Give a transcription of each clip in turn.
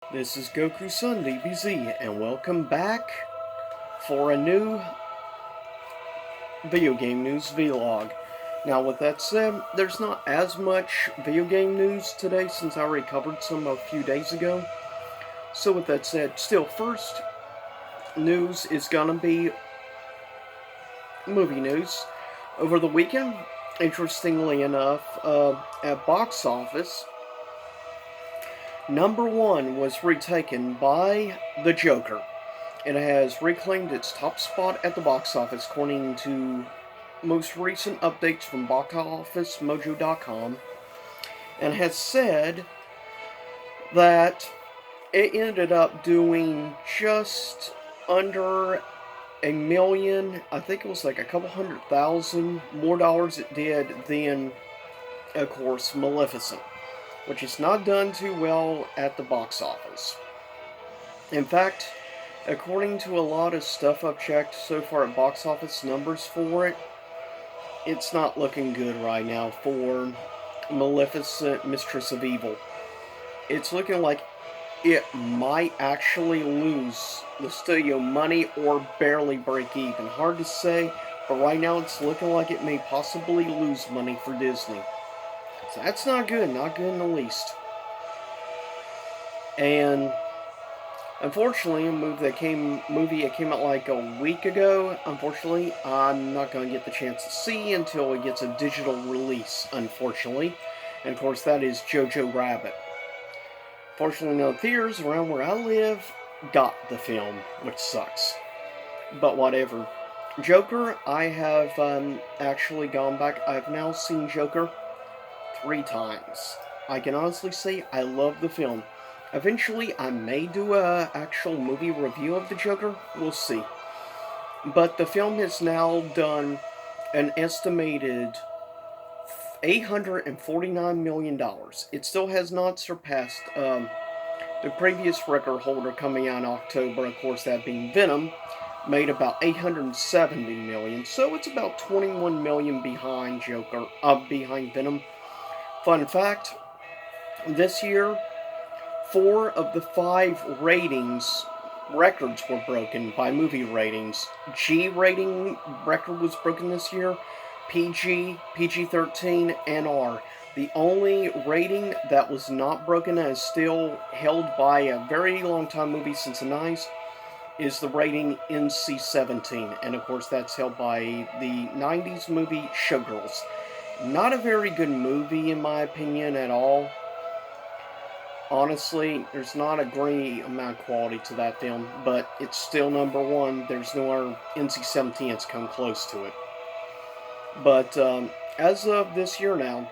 This is Goku-san DBZ, and welcome back for a new video game news vlog. Now, with that said, there's not as much video game news today since I already covered some a few days ago. So with that said, still, first news is gonna be movie news. Over the weekend, interestingly enough, at box office, number one was retaken by The Joker. It has reclaimed its top spot at the box office, according to most recent updates from boxofficemojo.com, and has said that it ended up doing just under a million. I think it was like a couple 100,000 more dollars it did than, of course, Maleficent, which is not done too well at the box office. In fact, according to a lot of stuff I've checked so far at box office numbers for it, it's not looking good right now for Maleficent, Mistress of Evil. It's looking like it might actually lose the studio money or barely break even. Hard to say, but right now it's looking like it may possibly lose money for Disney. So that's not good in the least. And unfortunately, a movie that came out like a week ago, unfortunately, I'm not going to get the chance to see until it gets a digital release, unfortunately. And of course, that is Jojo Rabbit. Fortunately, no theaters around where I live got the film, which sucks. But whatever. Joker, I have actually gone back. I've now seen Joker 3 times. I can honestly say I love the film. Eventually, I may do a actual movie review of the Joker. We'll see. But the film has now done an estimated $849 million. It still has not surpassed the previous record holder coming out in October, of course, that being Venom, made about 870 million. So it's about 21 million behind behind Venom. Fun fact: this year, 4 of the 5 records were broken by movie ratings. G rating record was broken this year, PG, PG-13, and R. The only rating that was not broken and is still held by a very long time movie since the 90s is the rating NC-17. And of course that's held by the 90s movie Showgirls. Not a very good movie in my opinion at all. Honestly, there's not a great amount of quality to that film, but it's still number one. There's no other NC-17 that's come close to it. But as of this year now,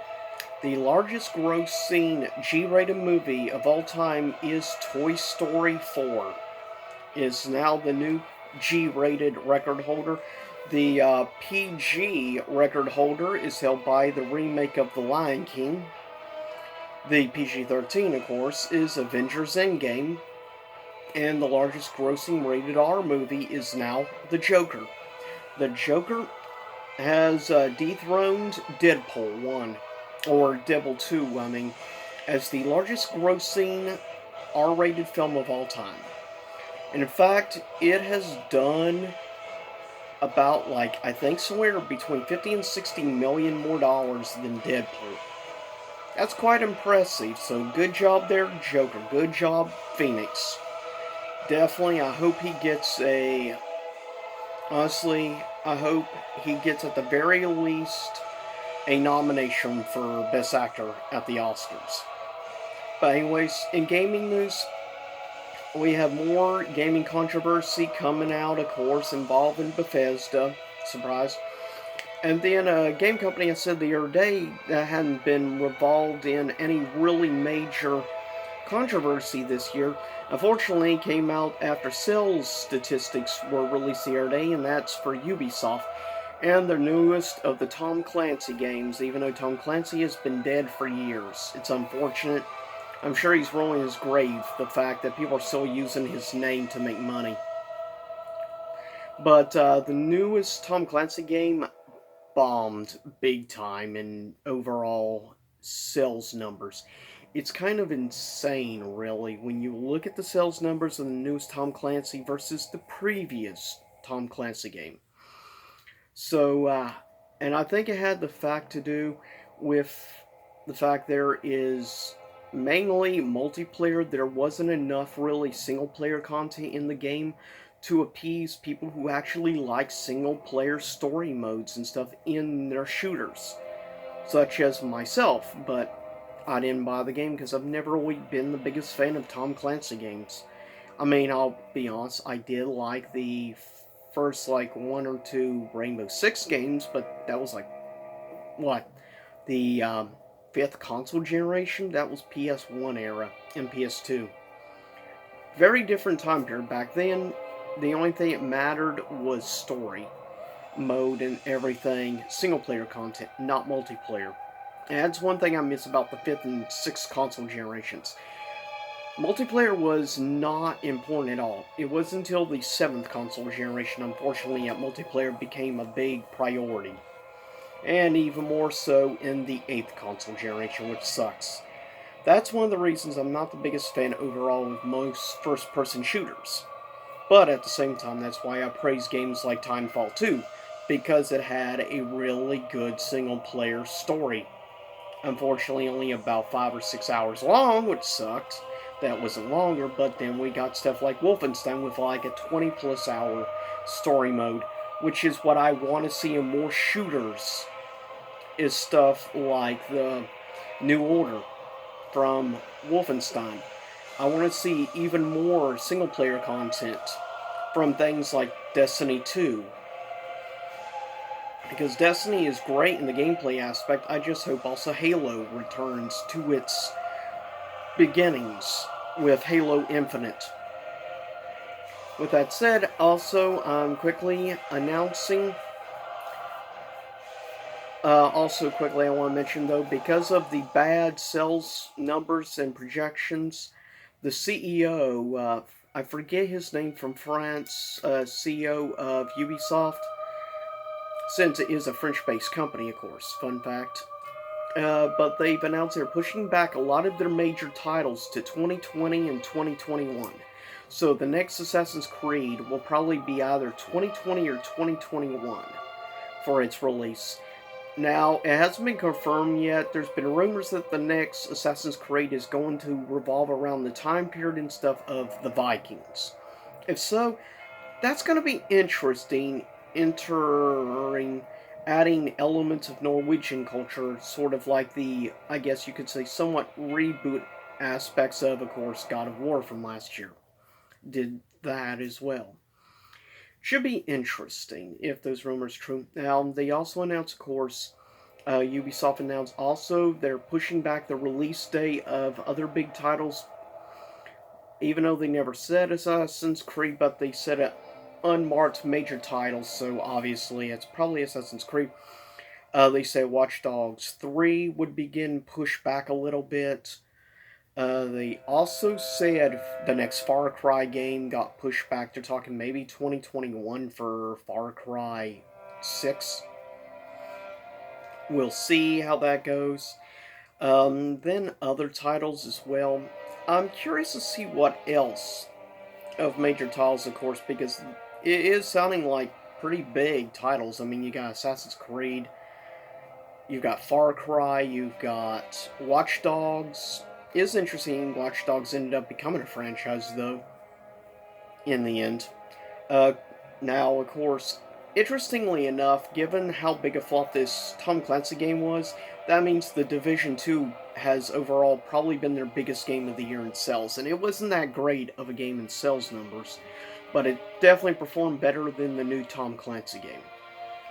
the largest grossing G-rated movie of all time is Toy Story 4. Is now the new G-rated record holder. The PG record holder is held by the remake of The Lion King. The PG-13, of course, is Avengers Endgame, and the largest grossing rated R movie is now The Joker. The Joker has dethroned Deadpool 1, or Deadpool 2, I mean, as the largest grossing R-rated film of all time. And in fact, it has done about, I think somewhere between 50 and 60 million more dollars than Deadpool. That's quite impressive, so good job there, Joker. Good job, Phoenix. Definitely, I hope he gets honestly, I hope he gets at the very least a nomination for Best Actor at the Oscars. But anyways, in gaming news, we have more gaming controversy coming out, of course, involving Bethesda. Surprise. And then a game company I said the other day that hadn't been involved in any really major controversy this year, unfortunately came out after sales statistics were released the other day, and that's for Ubisoft and the newest of the Tom Clancy games, even though Tom Clancy has been dead for years. It's unfortunate. I'm sure he's rolling his grave, the fact that people are still using his name to make money. But the newest Tom Clancy game bombed big time in overall sales numbers. It's kind of insane, really, when you look at the sales numbers of the newest Tom Clancy versus the previous Tom Clancy game. So, and I think it had the fact to do with the fact there is mainly multiplayer. There wasn't enough really single player content in the game to appease people who actually like single player story modes and stuff in their shooters, such as myself. But I didn't buy the game because I've never really been the biggest fan of Tom Clancy games. I mean, I'll be honest, I did like the first, like, one or two Rainbow Six games, but that was, like, what? The fifth console generation? That was PS1 era and PS2. Very different time period. Back then, the only thing that mattered was story mode and everything, single player content, not multiplayer. And that's one thing I miss about the fifth and sixth console generations. Multiplayer was not important at all. It wasn't until the seventh console generation, unfortunately, that multiplayer became a big priority. And even more so in the eighth console generation, which sucks. That's one of the reasons I'm not the biggest fan overall of most first-person shooters. But at the same time, that's why I praise games like Titanfall 2, because it had a really good single-player story. Unfortunately, only about 5 or 6 hours long, which sucks. That wasn't longer, but then we got stuff like Wolfenstein with like a 20 plus hour story mode, which is what I want to see in more shooters, is stuff like the New Order from Wolfenstein. I want to see even more single player content from things like Destiny 2. Because Destiny is great in the gameplay aspect, I just hope also Halo returns to its beginnings with Halo Infinite. With that said, also quickly announcing. Quickly, I want to mention though, because of the bad sales numbers and projections, the CEO, I forget his name, from France, CEO of Ubisoft, since it is a French-based company, of course, fun fact. But they've announced they're pushing back a lot of their major titles to 2020 and 2021. So the next Assassin's Creed will probably be either 2020 or 2021 for its release. Now, it hasn't been confirmed yet. There's been rumors that the next Assassin's Creed is going to revolve around the time period and stuff of the Vikings. If so, that's going to be interesting, adding elements of Norwegian culture, sort of like the, I guess you could say, somewhat reboot aspects of course, God of War from last year. Did that as well. Should be interesting if those rumors are true. Now, they also announced, of course, Ubisoft announced also they're pushing back the release date of other big titles, even though they never said Assassin's Creed, but they said it unmarked major titles, so obviously it's probably Assassin's Creed. They say Watch Dogs 3 would begin push back a little bit. They also said the next Far Cry game got pushed back. They're talking maybe 2021 for Far Cry 6. We'll see how that goes. Then other titles as well. I'm curious to see what else of major titles, of course, because it is sounding like pretty big titles. I mean, you got Assassin's Creed, you've got Far Cry, you've got Watch Dogs. It is interesting, Watch Dogs ended up becoming a franchise, though, in the end. Now, of course, interestingly enough, given how big a flop this Tom Clancy game was, that means the Division 2 has overall probably been their biggest game of the year in sales, and it wasn't that great of a game in sales numbers, but it definitely performed better than the new Tom Clancy game.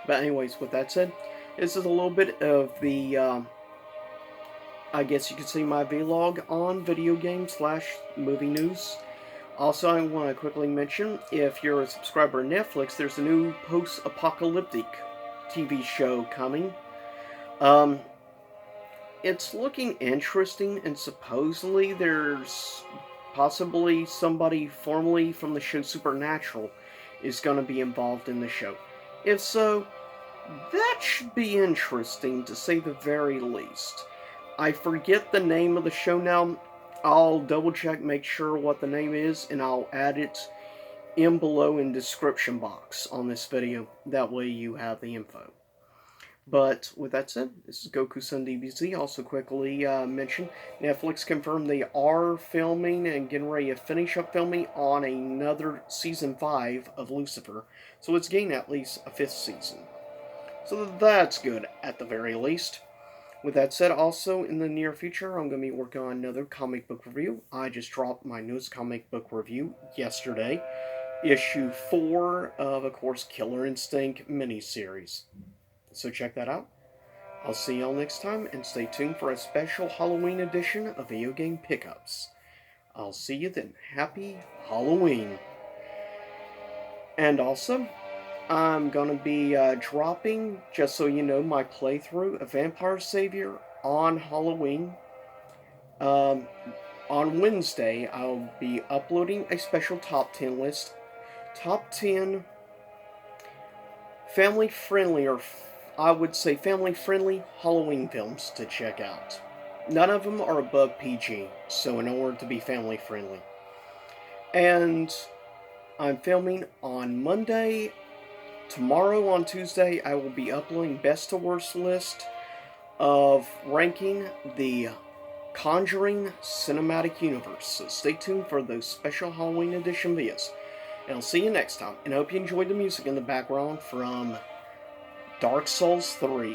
But anyways, with that said, this is a little bit of the, I guess you could say, my vlog on video game / movie news. Also, I want to quickly mention, if you're a subscriber of Netflix, there's a new post-apocalyptic TV show coming. It's looking interesting, and supposedly there's possibly somebody formerly from the show Supernatural is going to be involved in the show. If so, that should be interesting, to say the very least. I forget the name of the show now. I'll double check, make sure what the name is, and I'll add it in below in description box on this video. That way you have the info. But with that said, this is Goku Sun DBZ. Also quickly mention, Netflix confirmed they are filming and getting ready to finish up filming on another season 5 of Lucifer. So it's getting at least a 5th season. So that's good at the very least. With that said, also in the near future, I'm going to be working on another comic book review. I just dropped my newest comic book review yesterday. Issue 4 of course, Killer Instinct miniseries. So check that out. I'll see y'all next time, and stay tuned for a special Halloween edition of Video Game Pickups. I'll see you then. Happy Halloween! And also, I'm gonna be dropping, just so you know, my playthrough of Vampire Savior on Halloween. On Wednesday, I'll be uploading a special top 10 list. Top 10 family-friendly, or I would say family-friendly Halloween films to check out. None of them are above PG, so in order to be family-friendly. And I'm filming on Monday. Tomorrow, on Tuesday, I will be uploading best to worst list of ranking the Conjuring Cinematic Universe. So stay tuned for those special Halloween edition videos. And I'll see you next time. And I hope you enjoyed the music in the background from Dark Souls 3.